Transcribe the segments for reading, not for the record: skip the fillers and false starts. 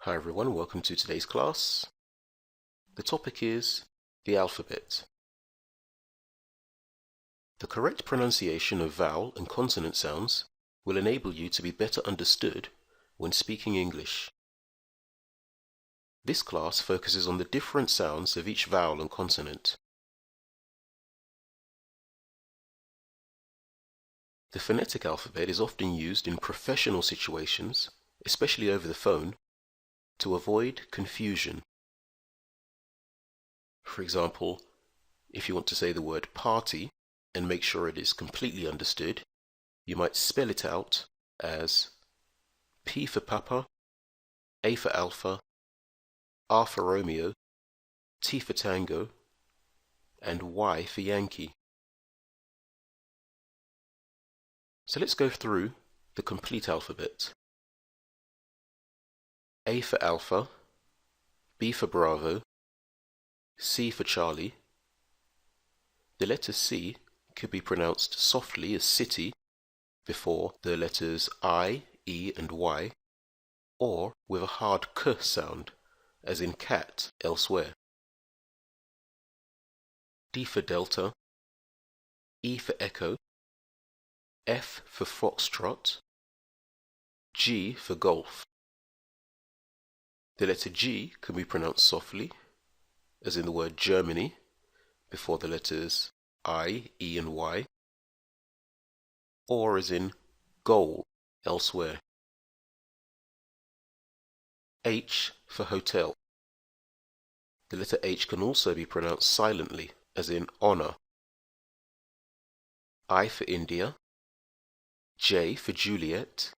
Hi everyone, welcome to today's class. The topic is the alphabet. The correct pronunciation of vowel and consonant sounds will enable you to be better understood when speaking English. This class focuses on the different sounds of each vowel and consonant. The phonetic alphabet is often used in professional situations, especially over the phone, to avoid confusion. For example, if you want to say the word party and make sure it is completely understood, you might spell it out as P for Papa, A for Alpha, R for Romeo, T for Tango, and Y for Yankee. So let's go through the complete alphabet. A for Alpha, B for Bravo, C for Charlie. The letter C could be pronounced softly as city before the letters I, E and Y, or with a hard K sound as in cat elsewhere. D for Delta, E for Echo, F for Foxtrot, G for Golf. The letter G can be pronounced softly, as in the word Germany, before the letters I, E and Y, or as in goal elsewhere. H for hotel. The letter H can also be pronounced silently, as in honor. I for India, J for Juliet,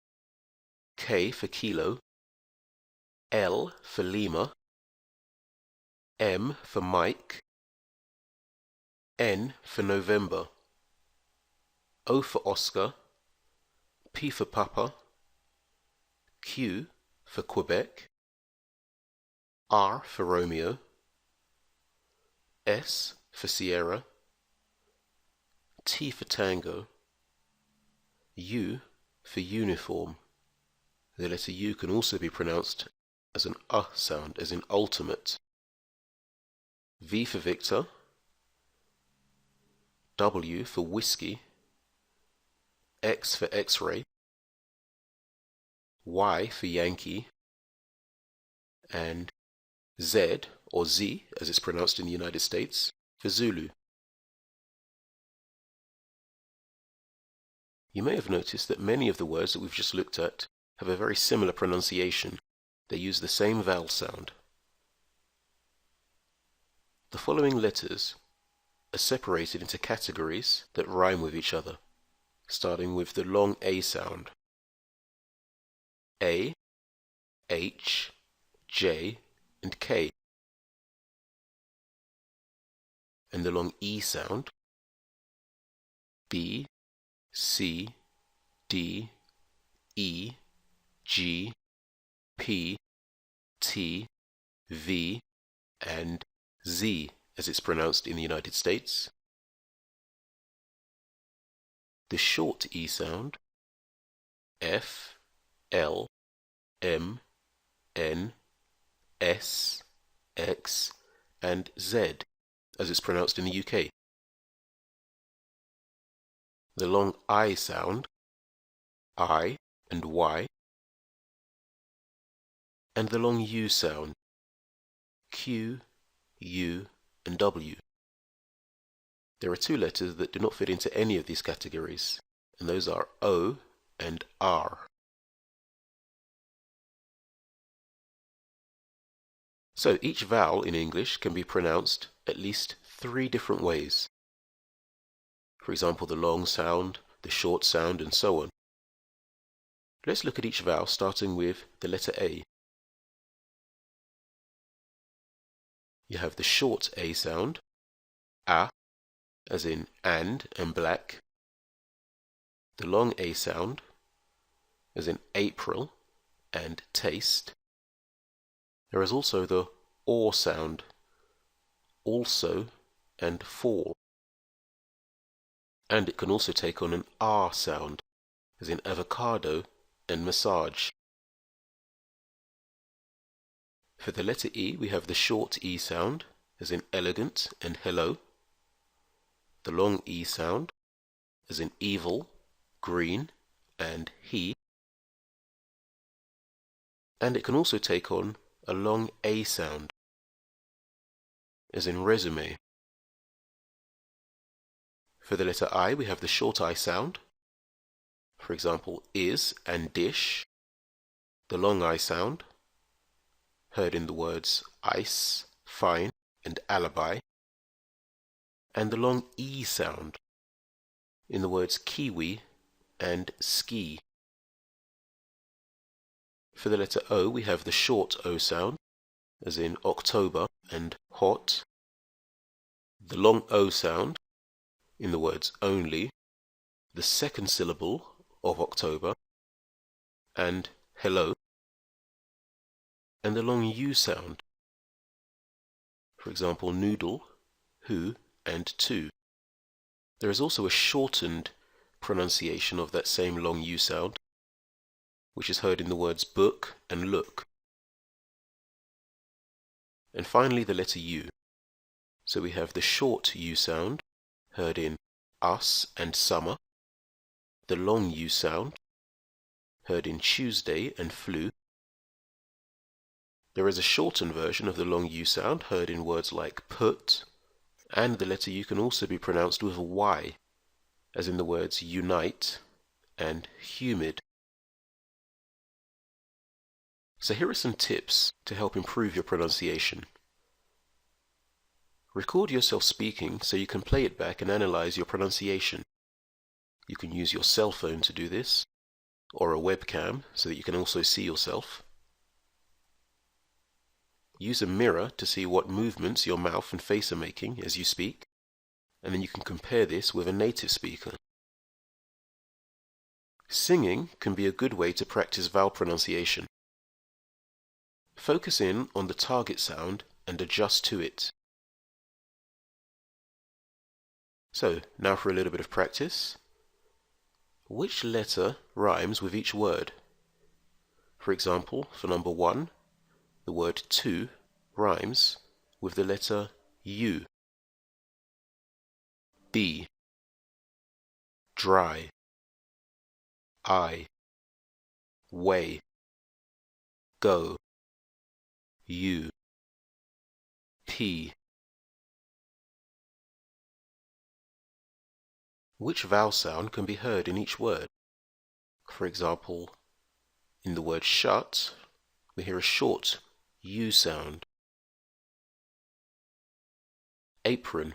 K for Kilo, L for Lima, M for Mike, N for November, O for Oscar, P for Papa, Q for Quebec, R for Romeo, S for Sierra, T for Tango, U for uniform. The letter U can also be pronounced as an sound, as in ultimate. V for Victor, W for whiskey, X for X-ray, Y for Yankee, and Z, or Z as it's pronounced in the United States, for Zulu. You may have noticed that many of the words that we've just looked at have a very similar pronunciation. They use the same vowel sound. The following letters are separated into categories that rhyme with each other, starting with the long A sound. A, H, J, and K. And the long E sound. B, C, D, E, G, P, T, V, and Z as it's pronounced in the United States. The short E sound, F, L, M, N, S, X, and Z as it's pronounced in the UK. The long I sound, I and Y, and the long U sound, Q, U, and W. There are two letters that do not fit into any of these categories, and those are O and R. So each vowel in English can be pronounced at least 3 different ways. For example, the long sound, the short sound, and so on. Let's look at each vowel starting with the letter A. You have the short A sound, A, as in and black. The long A sound, as in April and taste. There is also the OR sound, also and fall. And it can also take on an R sound, as in avocado and massage. For the letter E, we have the short E sound, as in elegant and hello. The long E sound, as in evil, green, and he. And it can also take on a long A sound, as in resume. For the letter I, we have the short I sound, for example, is and dish. The long I sound, heard in the words ice, fine, and alibi. And the long E sound in the words kiwi and ski. For the letter O, we have the short O sound, as in October and hot. The long O sound in the words only, the second syllable of October, and hello. And the long U sound, for example, noodle, who, and to. There is also a shortened pronunciation of that same long U sound, which is heard in the words book and look. And finally, the letter U. So we have the short U sound, heard in us and summer. The long U sound, heard in Tuesday and flu. There is a shortened version of the long U sound, heard in words like put, and the letter U can also be pronounced with a Y, as in the words unite and humid. So here are some tips to help improve your pronunciation. Record yourself speaking so you can play it back and analyze your pronunciation. You can use your cell phone to do this, or a webcam so that you can also see yourself. Use a mirror to see what movements your mouth and face are making as you speak, and then you can compare this with a native speaker. Singing can be a good way to practice vowel pronunciation. Focus in on the target sound and adjust to it. So, now for a little bit of practice. Which letter rhymes with each word? For example, for number 1, the word to rhymes with the letter U. B. Dry. I. Way. Go. U. P. Which vowel sound can be heard in each word? For example, in the word shut, we hear a short U sound. Apron,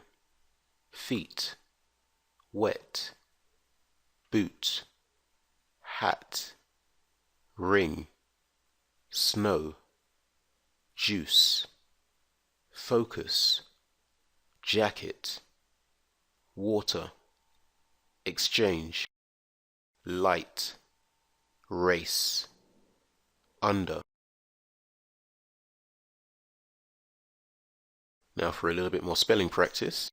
feet, wet, boot, hat, ring, snow, juice, focus, jacket, water, exchange, light, race, under. Now for a little bit more spelling practice.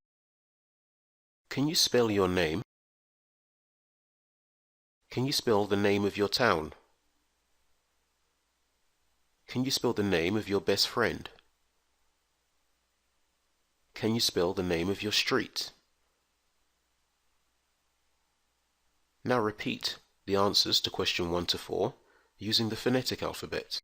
Can you spell your name? Can you spell the name of your town? Can you spell the name of your best friend? Can you spell the name of your street? Now repeat the answers to question 1 to 4 using the phonetic alphabet.